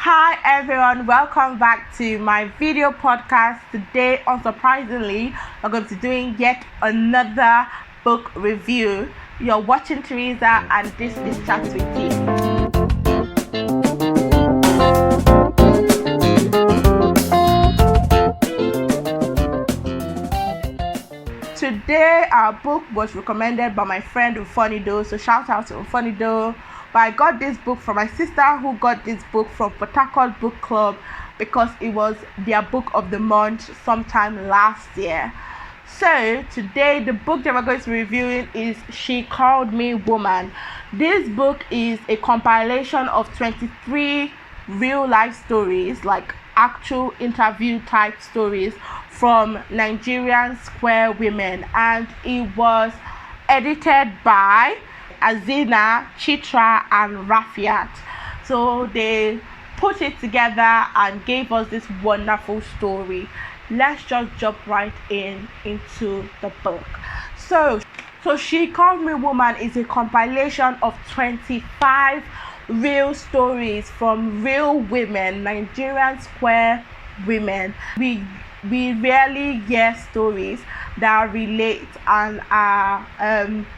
Hi everyone, welcome back to my video podcast. Today, unsurprisingly, we're going to be doing yet another book review. You're watching Teresa and this is Chat with Tea. Today, our book was recommended by my friend Ufonido, so shout out to Ufonido. But I got this book from my sister who got this book from Port Harcourt Book Club because it was their book of the month sometime last year. So today the book that we're going to be reviewing is She Called Me Woman. This book is a compilation of 23 real life stories, like actual interview type stories from Nigerian square women, and it was edited by Azeenarh, Chitra and Rafeeat. So they put it together and gave us this wonderful story. Let's just jump right into the book. So She Called Me Woman is a compilation of 25 real stories from real women, Nigerian square women. We rarely hear stories that relate and are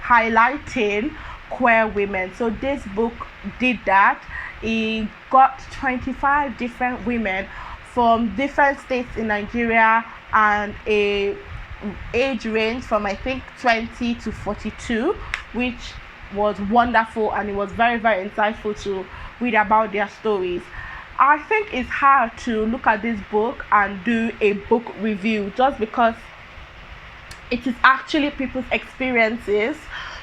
highlighting queer women. So this book did that. It got 25 different women from different states in Nigeria and a age range from I think 20 to 42, which was wonderful, and it was very, very insightful to read about their stories. I think it's hard to look at this book and do a book review just because it is actually people's experiences.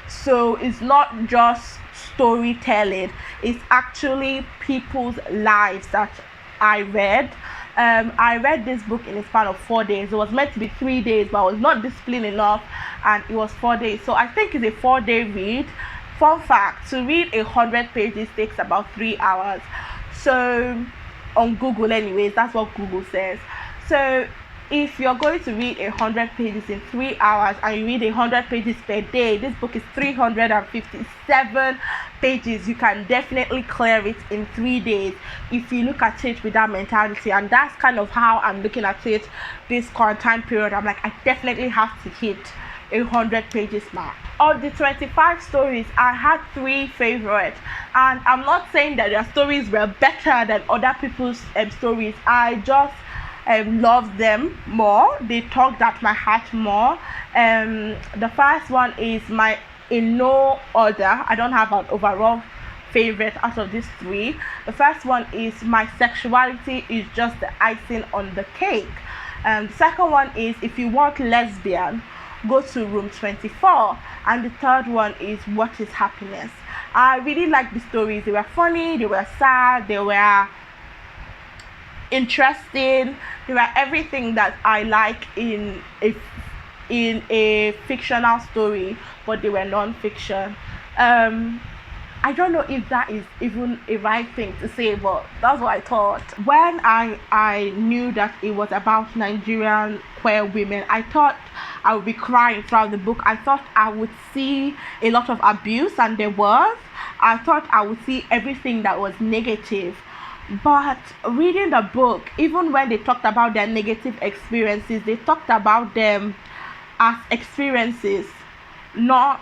So it's not just storytelling, it's actually people's lives that I read. I read this book in a span of 4 days. It was meant to be 3 days, but I was not disciplined enough and it was 4 days. So I think it's a 4-day read. Fun fact, to read 100 pages takes about 3 hours. So on Google anyways, that's what Google says. So if you're going to read 100 pages in 3 hours and you read 100 pages per day, this book is 357 pages. You can definitely clear it in 3 days if you look at it with that mentality. And that's kind of how I'm looking at it this current time period. I'm like, I definitely have to hit 100 pages mark. Of the 25 stories, I had 3 favorites, and I'm not saying that their stories were better than other people's stories. I just loved them more. They tugged at my heart more. The first one is in no order. I don't have an overall favorite out of these 3. The first one is My Sexuality Is Just the Icing on the Cake. The second one is If You Want Lesbian, Go to Room 24. And the third one is What Is Happiness. I really liked the stories. They were funny, they were sad, they were interesting. They were everything that I like in a fictional story, but they were non-fiction. I don't know if that is even a right thing to say, but that's what I thought. When I knew that it was about Nigerian queer women, I thought I would be crying throughout the book. I thought I would see a lot of abuse, and there was. I thought I would see everything that was negative. But reading the book, even when they talked about their negative experiences, they talked about them as experiences, not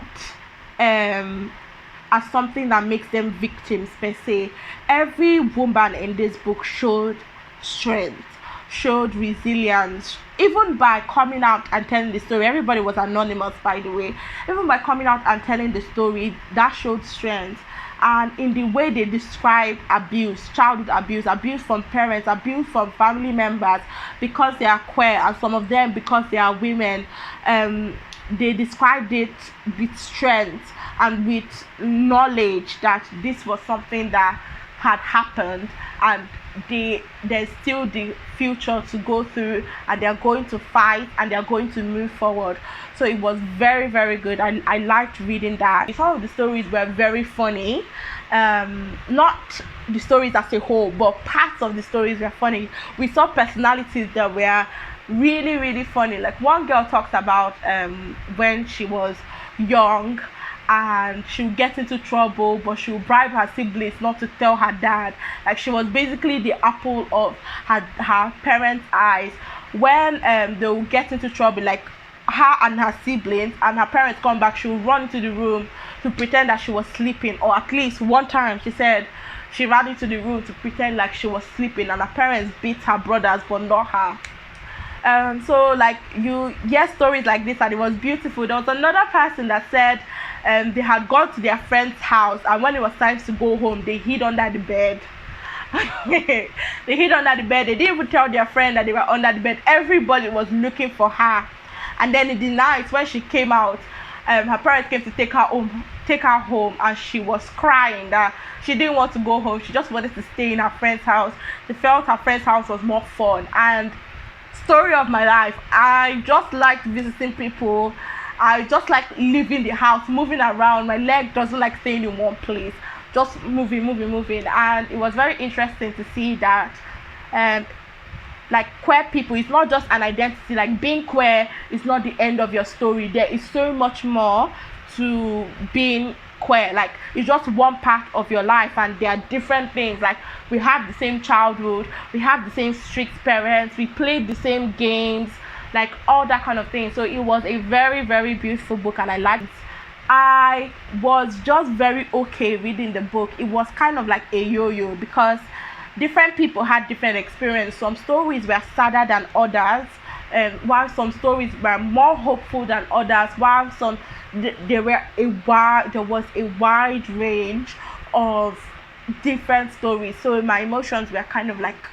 as something that makes them victims per se. Every woman in this book showed strength, showed resilience, even by coming out and telling the story. Everybody was anonymous, by the way. Even by coming out and telling the story, that showed strength. And in the way they describe abuse, childhood abuse from parents, abuse from family members because they are queer, and some of them because they are women, they described it with strength and with knowledge that this was something that had happened, and there's still the future to go through, and they're going to fight and they're going to move forward. So it was very, very good. I liked reading that. Some of the stories were very funny. Not the stories as a whole, but parts of the stories were funny. We saw personalities that were really, really funny. Like one girl talked about when she was young and she'll get into trouble, but she'll bribe her siblings not to tell her dad. Like, she was basically the apple of her parents' eyes. When they'll get into trouble, like her and her siblings, and her parents come back, she'll run into the room to pretend that she was sleeping. Or at least one time she said she ran into the room to pretend like she was sleeping, and her parents beat her brothers but not her. So like, you hear stories like this, and it was beautiful. There was another person that said they had gone to their friend's house, and when it was time to go home, they hid under the bed. They hid under the bed. They didn't even tell their friend that they were under the bed. Everybody was looking for her. And then in the night, when she came out, her parents came to take her home, and she was crying that she didn't want to go home. She just wanted to stay in her friend's house. She felt her friend's house was more fun. And story of my life, I just like visiting people. I just like leaving the house, moving around. My leg doesn't like staying in one place, just moving. And it was very interesting to see that like, queer people, it's not just an identity. Like, being queer is not the end of your story. There is so much more to being queer. Like, it's just one part of your life, and there are different things. Like, we have the same childhood, we have the same strict parents, we played the same games, like all that kind of thing. So it was a very, very beautiful book, and I liked it. I was just very okay reading the book. It was kind of like a yo-yo, because different people had different experience. Some stories were sadder than others, while some stories were more hopeful than others, while some there was a wide range of different stories. So my emotions were kind of like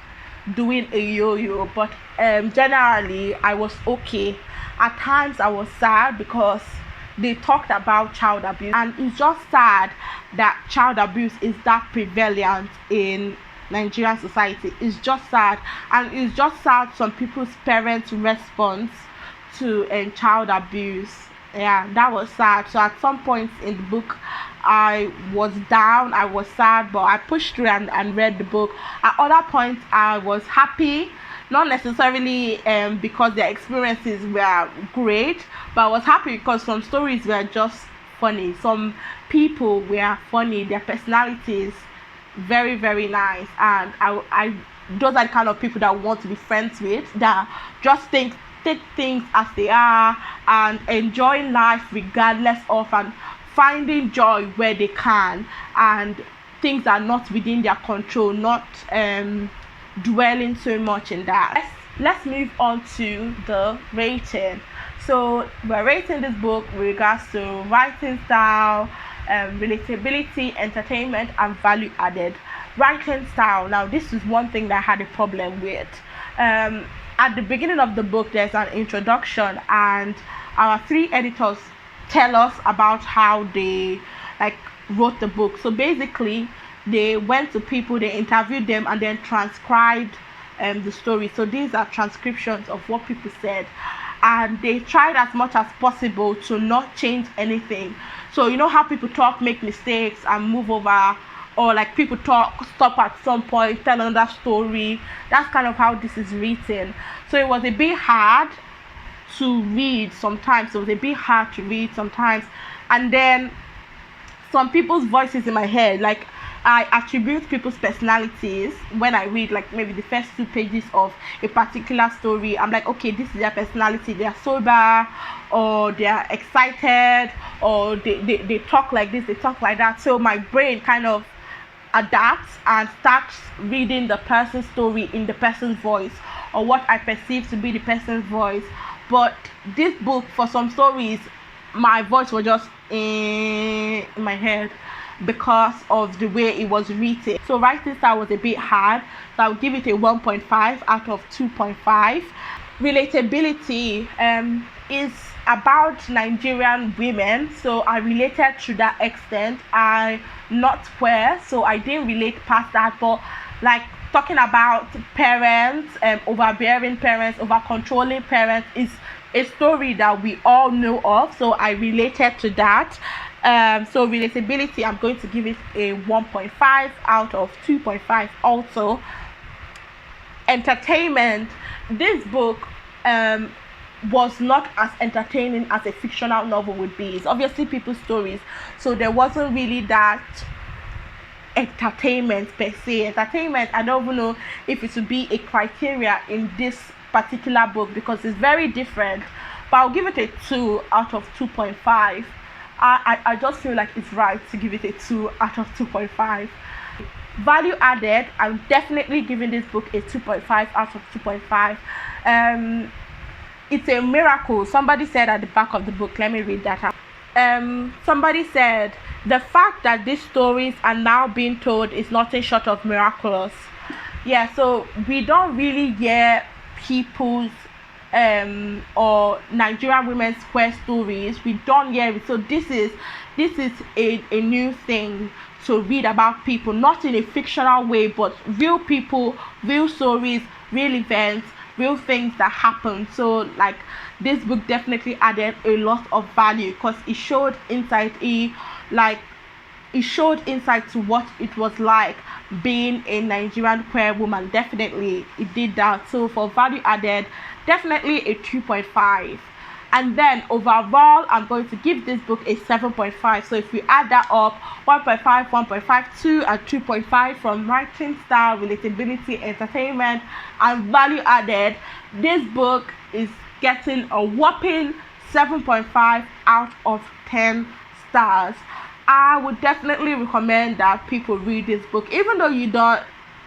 doing a yo-yo, but generally I was okay. At times I was sad because they talked about child abuse, and it's just sad that child abuse is that prevalent in Nigerian society. It's just sad, and it's just sad some people's parents' response to child abuse. Yeah, that was sad. So at some points in the book, I was down, I was sad, but I pushed through and read the book. At other points, I was happy, not necessarily because their experiences were great, but I was happy because some stories were just funny. Some people were funny, their personalities very, very nice, and I those are the kind of people that I want to be friends with, that just take things as they are and enjoy life regardless of, and finding joy where they can, and things are not within their control, not dwelling so much in that. Let's move on to the rating. So we're rating this book with regards to writing style, relatability, entertainment, and value added. Writing style, now this is one thing that I had a problem with. At the beginning of the book, there's an introduction, and our 3 editors tell us about how they wrote the book. So basically, they went to people, they interviewed them, and then transcribed the story. So these are transcriptions of what people said, and they tried as much as possible to not change anything. So you know how people talk, make mistakes, and move over, or like people talk, stop at some point, tell another story. That's kind of how this is written. So it was a bit hard to read sometimes. And then some people's voices in my head, like I attribute people's personalities when I read, like maybe the first 2 pages of a particular story. I'm like, okay, this is their personality. They are sober, or they are excited, or they talk like this, they talk like that. So my brain kind of adapts and starts reading the person's story in the person's voice, or what I perceive to be the person's voice. But this book, for some stories, my voice was just in my head because of the way it was written. So writing style was a bit hard, so I would give it a 1.5 out of 2.5. Relatability is about Nigerian women, so I related to that extent. I'm not queer, so I didn't relate past that, but like talking about parents, overbearing parents, over controlling parents is a story that we all know of, so I related to that. So relatability, I'm going to give it a 1.5 out of 2.5 also. Entertainment, this book was not as entertaining as a fictional novel would be. It's obviously people's stories, so there wasn't really that entertainment per se. Entertainment, I don't even know if it would be a criteria in this particular book because it's very different, but I'll give it a 2 out of 2.5. I just feel like it's right to give it a 2 out of 2.5. Value added, I'm definitely giving this book a 2.5 out of 2.5. It's a miracle. Somebody said at the back of the book, let me read that out. Somebody said, the fact that these stories are now being told is nothing short of miraculous. Yeah, so we don't really hear people's or Nigerian women's queer stories. We don't hear it. So this is a new thing to read about people, not in a fictional way, but real people, real stories, real events, real things that happen. So like this book definitely added a lot of value because it showed insight. It showed insight to what it was like being a Nigerian queer woman. Definitely it did that. So for value added, definitely a 2.5. And then overall, I'm going to give this book a 7.5. So if we add that up, 1.5, 1.5, 2, and 2.5 from writing style, relatability, entertainment, and value added, this book is getting a whopping 7.5 out of 10 stars. I would definitely recommend that people read this book, even though you don't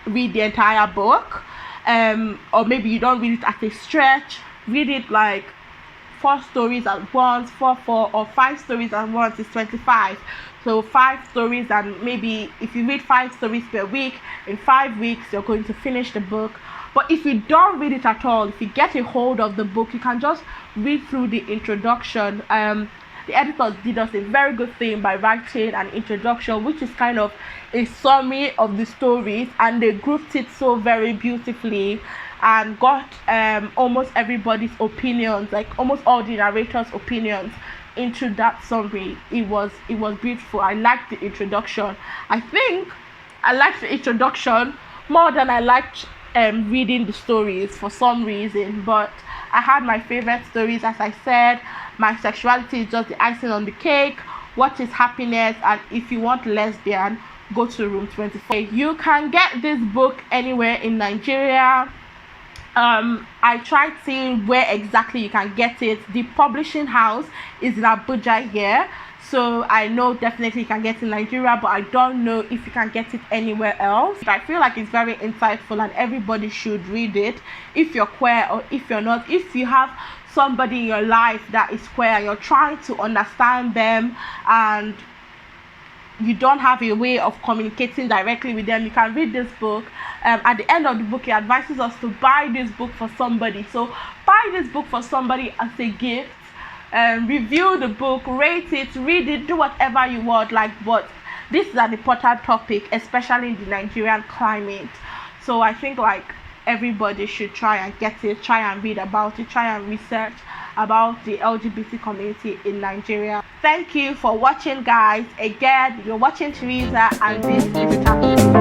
read the entire book, or maybe you don't read it at a stretch. Read it like 4 stories at once, 4, or 5 stories at once is 25. So 5 stories, and maybe if you read 5 stories per week, in 5 weeks you're going to finish the book. But if you don't read it at all, if you get a hold of the book, you can just read through the introduction. The editors did us a very good thing by writing an introduction, which is kind of a summary of the stories, and they grouped it so very beautifully and got almost everybody's opinions, like almost all the narrators' opinions, into that summary. It was beautiful. I liked the introduction. I think I liked the introduction more than I liked reading the stories for some reason, but I had my favorite stories. As I said, my sexuality is just the icing on the cake. What is happiness? And if you want lesbian, go to room 24. You can get this book anywhere in Nigeria. I tried seeing where exactly you can get it. The publishing house is in Abuja here, so I know definitely you can get it in Nigeria, but I don't know if you can get it anywhere else. I feel like it's very insightful and everybody should read it, if you're queer or if you're not. If you have somebody in your life that is queer and you're trying to understand them and you don't have a way of communicating directly with them, you can read this book. At the end of the book, he advises us to buy this book for somebody. So buy this book for somebody as a gift. Review the book, rate it, read it, do whatever you want. But this is an important topic, especially in the Nigerian climate. So I think everybody should try and get it, try and read about it, try and research about the LGBT community in Nigeria. Thank you for watching, guys. Again, you're watching Teresa, and this is Chitra.